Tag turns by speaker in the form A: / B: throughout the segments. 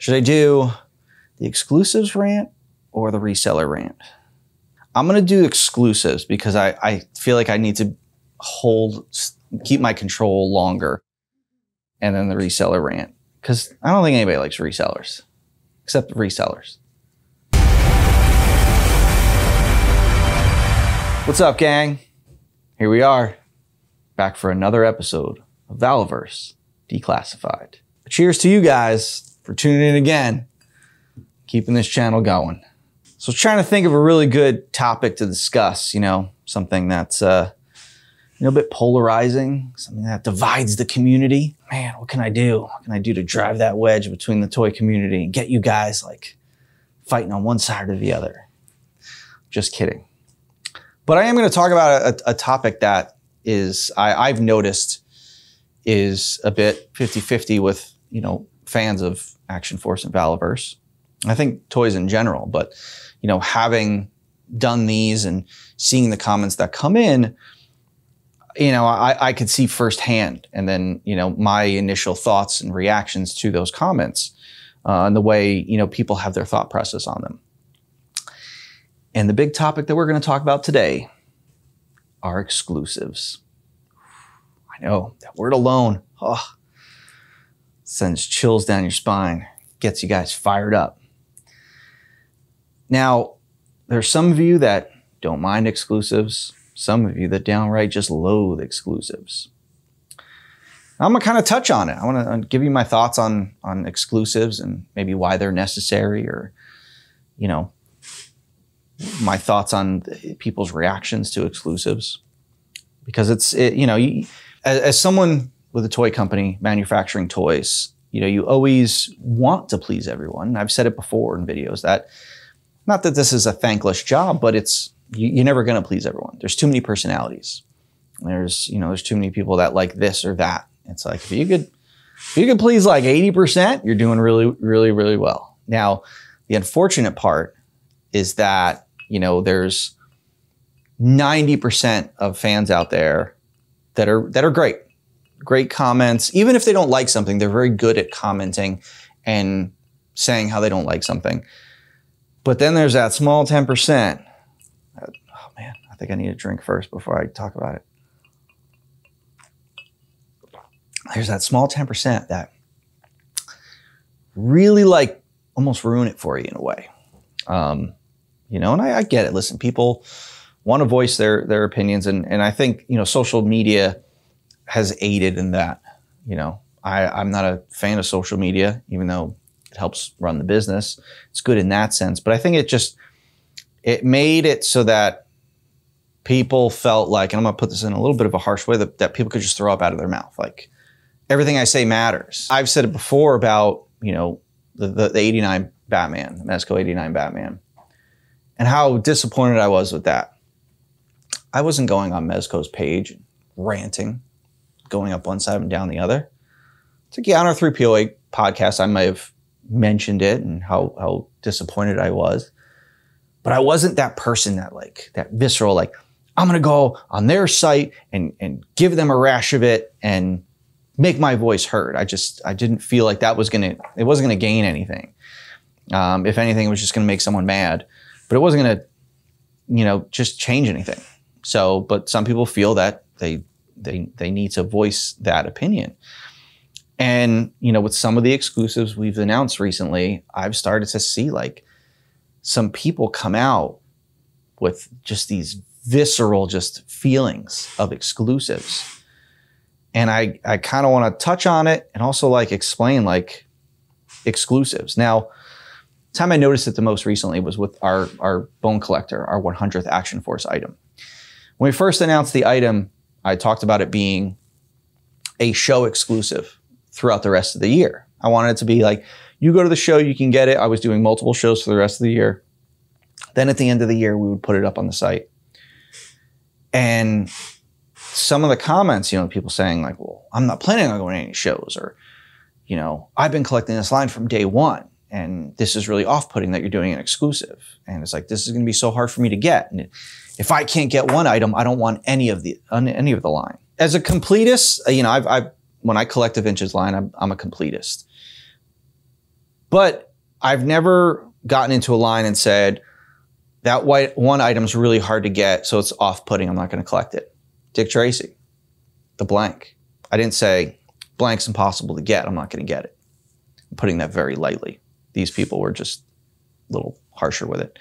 A: Should I do the exclusives rant or the reseller rant? I'm going to do exclusives because I feel like I need to keep my control longer. And then the reseller rant, because I don't think anybody likes resellers, except resellers. What's up, gang? Here we are, back for another episode of Valaverse Declassified. Cheers to you guys for tuning in again, keeping this channel going. So I was trying to think of a really good topic to discuss, something that's a bit polarizing, something that divides the community. Man, what can I do? What can I do to drive that wedge between the toy community and get you guys like fighting on one side or the other? Just kidding. But I am going to talk about a topic that I've noticed is a bit 50-50 with, fans of Action Force and Valaverse. I think toys in general, but, having done these and seeing the comments that come in, I could see firsthand, and then, my initial thoughts and reactions to those comments, and the way, people have their thought process on them. And the big topic that we're going to talk about today are exclusives. I know, that word alone, sends chills down your spine, gets you guys fired up. Now, there's some of you that don't mind exclusives, some of you that downright just loathe exclusives. I'm gonna kind of touch on it. I want to give you my thoughts on exclusives and maybe why they're necessary, or, my thoughts on people's reactions to exclusives. Because as someone with a toy company manufacturing toys, you always want to please everyone. I've said it before in videos that, not that this is a thankless job, but you're never going to please everyone. There's too many personalities. There's too many people that like this or that. It's like, if you could please like 80%, you're doing really, really, really well. Now, the unfortunate part is that, there's 90% of fans out there that are great. Great comments. Even if they don't like something, they're very good at commenting and saying how they don't like something. But then there's that small 10%. Oh man, I think I need a drink first before I talk about it. There's that small 10% that really almost ruin it for you in a way. And I get it. Listen, people want to voice their opinions, and I think, social media has aided in that. I'm not a fan of social media, even though it helps run the business. It's good in that sense, but I think it made it so that people felt like, and I'm gonna put this in a little bit of a harsh way, that people could just throw up out of their mouth. Like, everything I say matters. I've said it before about, the 89 Batman, the Mezco 89 Batman, and how disappointed I was with that. I wasn't going on Mezco's page, ranting, going up one side and down the other. It's like, on our 3POA podcast, I might have mentioned it and how disappointed I was. But I wasn't that person that visceral, I'm gonna go on their site and give them a rash of it and make my voice heard. I didn't feel like it wasn't gonna gain anything. If anything, it was just gonna make someone mad, but it wasn't gonna, just change anything. So, but some people feel that they need to voice that opinion. And, with some of the exclusives we've announced recently, I've started to see some people come out with just these visceral feelings of exclusives. And I kind of want to touch on it and also explain exclusives. Now, the time I noticed it the most recently was with our Bone Collector, our 100th Action Force item. When we first announced the item, I talked about it being a show exclusive throughout the rest of the year. I wanted it to be you go to the show, you can get it. I was doing multiple shows for the rest of the year. Then at the end of the year, we would put it up on the site. And some of the comments, people saying well, I'm not planning on going to any shows, or, I've been collecting this line from day one, and this is really off-putting that you're doing an exclusive. And it's this is going to be so hard for me to get. And if I can't get one item, I don't want any of the line. As a completist, when I collect a vintage line, I'm a completist. But I've never gotten into a line and said, that one item's really hard to get, so it's off-putting, I'm not going to collect it. Dick Tracy, the blank. I didn't say, blank's impossible to get, I'm not going to get it. I'm putting that very lightly. These people were just a little harsher with it.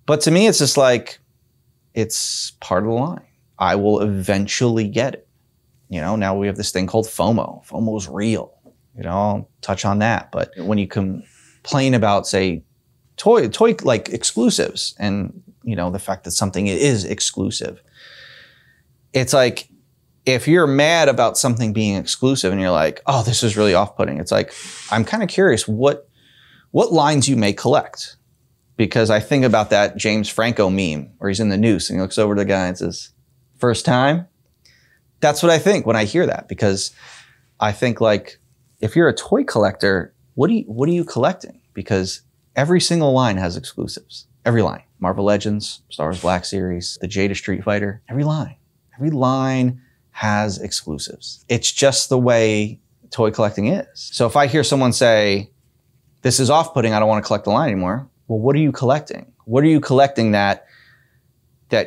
A: But to me, it's just like, it's part of the line. I will eventually get it. You know, now we have this thing called FOMO. FOMO is real. You know, I'll touch on that. But when you complain about, say, toy like exclusives and, you know, the fact that something is exclusive, it's like, if you're mad about something being exclusive and you're like, oh, this is really off-putting, it's like, I'm kind of curious what lines you may collect. Because I think about that James Franco meme where he's in the noose and he looks over to the guy and says, first time? That's what I think when I hear that, because I think, like, if you're a toy collector, what are you collecting? Because every single line has exclusives. Every line. Marvel Legends, Star Wars Black Series, the Jada Street Fighter, every line has exclusives. It's just the way toy collecting is. So if I hear someone say, this is off-putting, I don't want to collect the line anymore, well, what are you collecting? What are you collecting that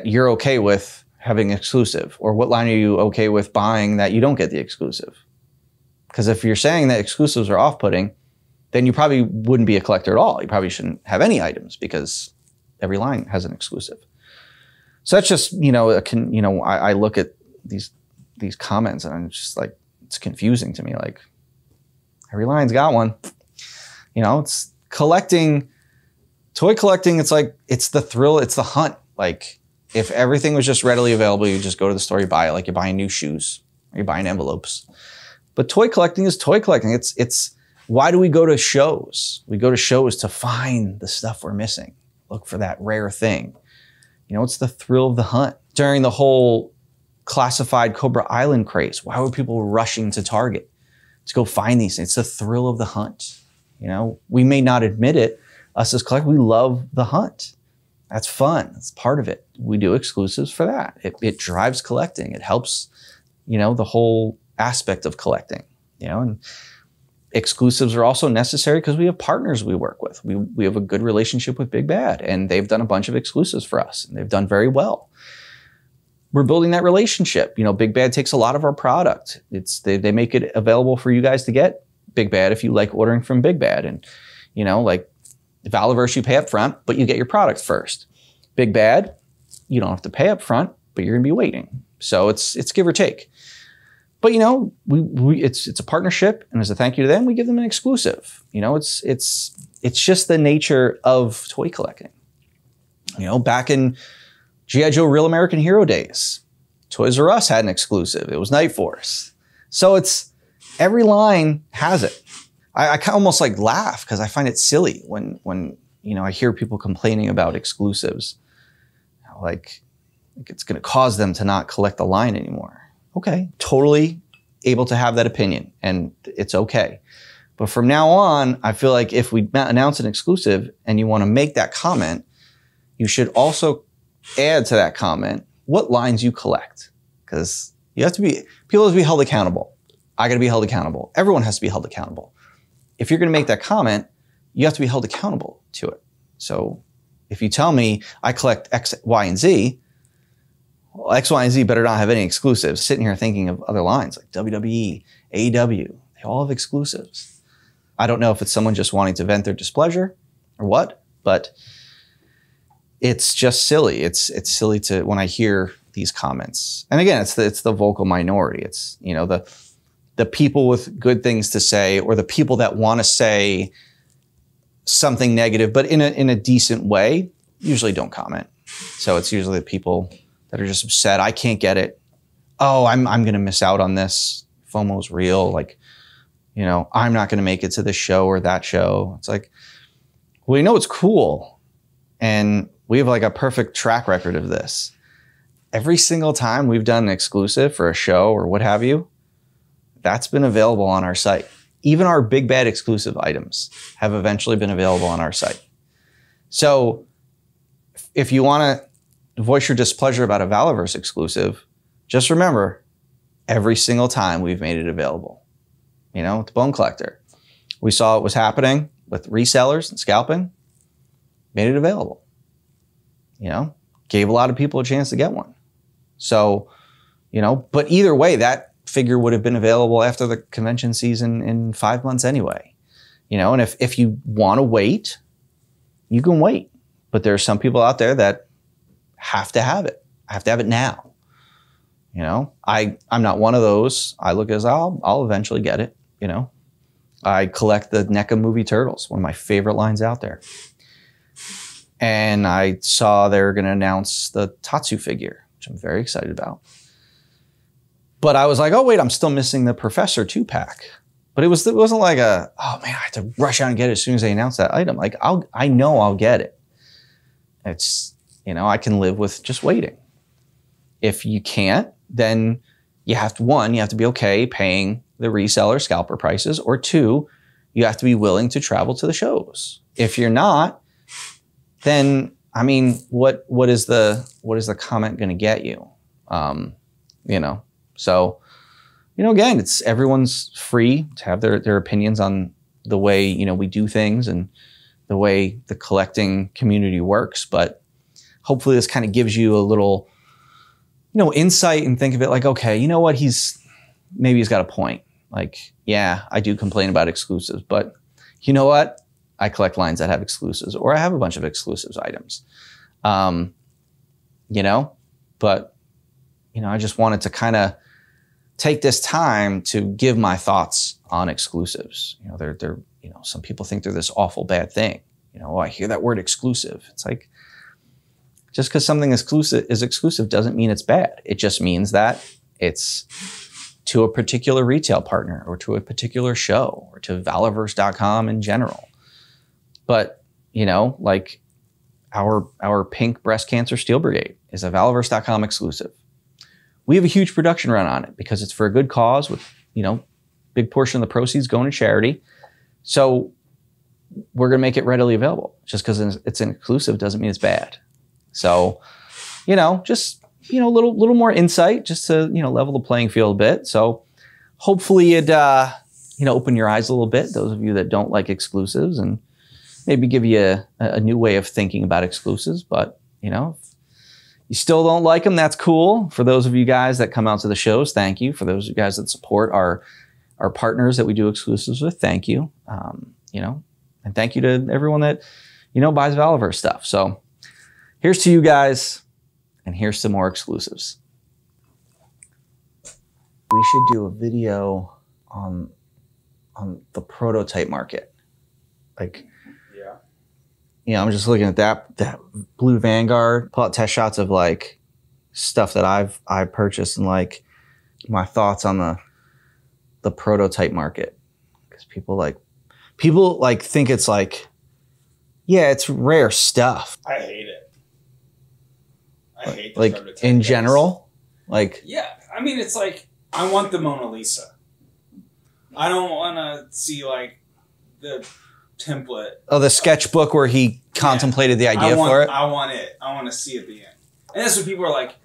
A: you're okay with having exclusive? Or what line are you okay with buying that you don't get the exclusive? Because if you're saying that exclusives are off-putting, then you probably wouldn't be a collector at all. You probably shouldn't have any items because every line has an exclusive. So that's just, you know, I look at these comments and I'm just like, it's confusing to me. Like, every line's got one. You know, it's collecting, toy collecting, it's like, it's the thrill, it's the hunt. Like, if everything was just readily available, you just go to the store, you buy it, like you're buying new shoes or you're buying envelopes. But toy collecting is toy collecting. It's why do we go to shows? We go to shows to find the stuff we're missing. Look for that rare thing. You know, it's the thrill of the hunt. During the whole classified Cobra Island craze, why were people rushing to Target to go find these things? It's the thrill of the hunt. You know, we may not admit it. Us as collectors, we love the hunt. That's fun. That's part of it. We do exclusives for that. It drives collecting. It helps, you know, the whole aspect of collecting, you know, and exclusives are also necessary because we have partners we work with. We have a good relationship with Big Bad, and they've done a bunch of exclusives for us, and they've done very well. We're building that relationship. You know, Big Bad takes a lot of our product. They make it available for you guys to get Big Bad if you like ordering from Big Bad. And, you know, like Valaverse, you pay up front, but you get your product first. Big Bad, you don't have to pay up front, but you're gonna be waiting. So it's give or take. But, you know, it's a partnership, and as a thank you to them, we give them an exclusive. You know, it's just the nature of toy collecting. You know, back in G.I. Joe Real American Hero days, Toys R Us had an exclusive. It was Night Force. So it's, every line has it. I kind of almost like laugh because I find it silly when you know, I hear people complaining about exclusives. Like it's going to cause them to not collect the line anymore. Okay, totally able to have that opinion, and it's okay. But from now on, I feel like if we announce an exclusive and you want to make that comment, you should also add to that comment what lines you collect. Because you have to be, people have to be held accountable. I got to be held accountable. Everyone has to be held accountable. If you're going to make that comment, you have to be held accountable to it. So if you tell me I collect X, Y, and Z, well, X, Y, and Z better not have any exclusives. Sitting here thinking of other lines like WWE, AEW, they all have exclusives. I don't know if it's someone just wanting to vent their displeasure or what, but it's just silly. It's silly to, when I hear these comments. And again, it's the vocal minority. It's, you know, the people with good things to say, or the people that want to say something negative, but in a decent way, usually don't comment. So it's usually the people that are just upset. I can't get it. Oh, I'm going to miss out on this. FOMO's real. Like, you know, I'm not going to make it to this show or that show. It's like, well, you know, it's cool. And we have like a perfect track record of this. Every single time we've done an exclusive for a show or what have you, that's been available on our site. Even our Big Bad exclusive items have eventually been available on our site. So if you want to voice your displeasure about a Valaverse exclusive, just remember, every single time we've made it available. You know, with the Bone Collector. We saw it was happening with resellers and scalping, made it available. You know, gave a lot of people a chance to get one. So, you know, but either way, that figure would have been available after the convention season in 5 months anyway. You know, and if you want to wait, you can wait. But there are some people out there that have to have it. I have to have it now. You know, I'm not one of those. I look as I'll eventually get it. You know, I collect the NECA movie Turtles, one of my favorite lines out there. And I saw they're going to announce the Tatsu figure, which I'm very excited about. But I was like, oh wait, I'm still missing the Professor 2-pack. But it wasn't like oh man, I have to rush out and get it as soon as they announce that item. Like I know I'll get it. It's, you know, I can live with just waiting. If you can't, then you have to be okay paying the reseller scalper prices, or 2, you have to be willing to travel to the shows. If you're not, then I mean, what is the comment going to get you? You know, so, you know, again, it's everyone's free to have their opinions on the way, you know, we do things and the way the collecting community works. But hopefully this kind of gives you a little, you know, insight, and think of it like, okay, you know what, maybe he's got a point. Like, yeah, I do complain about exclusives, but you know what? I collect lines that have exclusives, or I have a bunch of exclusives items. You know, but, you know, I just wanted to kind of take this time to give my thoughts on exclusives. You know, they're, you know, some people think they're this awful bad thing. You know, oh, I hear that word exclusive. It's like, just because something is exclusive doesn't mean it's bad. It just means that it's to a particular retail partner, or to a particular show, or to Valaverse.com in general. But, you know, like our pink breast cancer steel brigade is a Valaverse.com exclusive. We have a huge production run on it because it's for a good cause with, you know, big portion of the proceeds going to charity. So we're going to make it readily available. Just because it's an exclusive doesn't mean it's bad. So, you know, just, you know, a little more insight just to, you know, level the playing field a bit. So hopefully it, you know, open your eyes a little bit, those of you that don't like exclusives, and maybe give you a new way of thinking about exclusives. But, you know, if you still don't like them, that's cool. For those of you guys that come out to the shows, thank you. For those of you guys that support our partners that we do exclusives with, thank you. You know, and thank you to everyone that, you know, buys Valaverse stuff. So here's to you guys, and here's to more exclusives. We should do a video on the prototype market. Like, yeah, you know, I'm just looking at that blue Vanguard, pull out test shots of like stuff that I've purchased, and like my thoughts on the prototype market. Because people think it's like, yeah, it's rare stuff.
B: I hate it. I hate the
A: like
B: prototype
A: in
B: guys.
A: general. Like,
B: yeah, I mean, it's like, I want the Mona Lisa. I don't want to see like the template.
A: Oh, the sketchbook where he contemplated the idea for it.
B: I want it. I want to see at the end. And that's what people are like.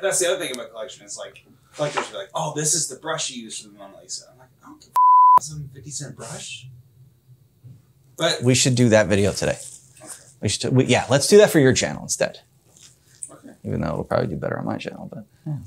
B: That's the other thing about collection. It's like collectors are like, oh, this is the brush you use for the Mona Lisa. I'm like, I don't give a some 50-cent brush. But
A: we should do that video today.
B: Okay.
A: Yeah, let's do that for your channel instead.
B: Okay.
A: Even though it'll probably do better on my channel, but yeah.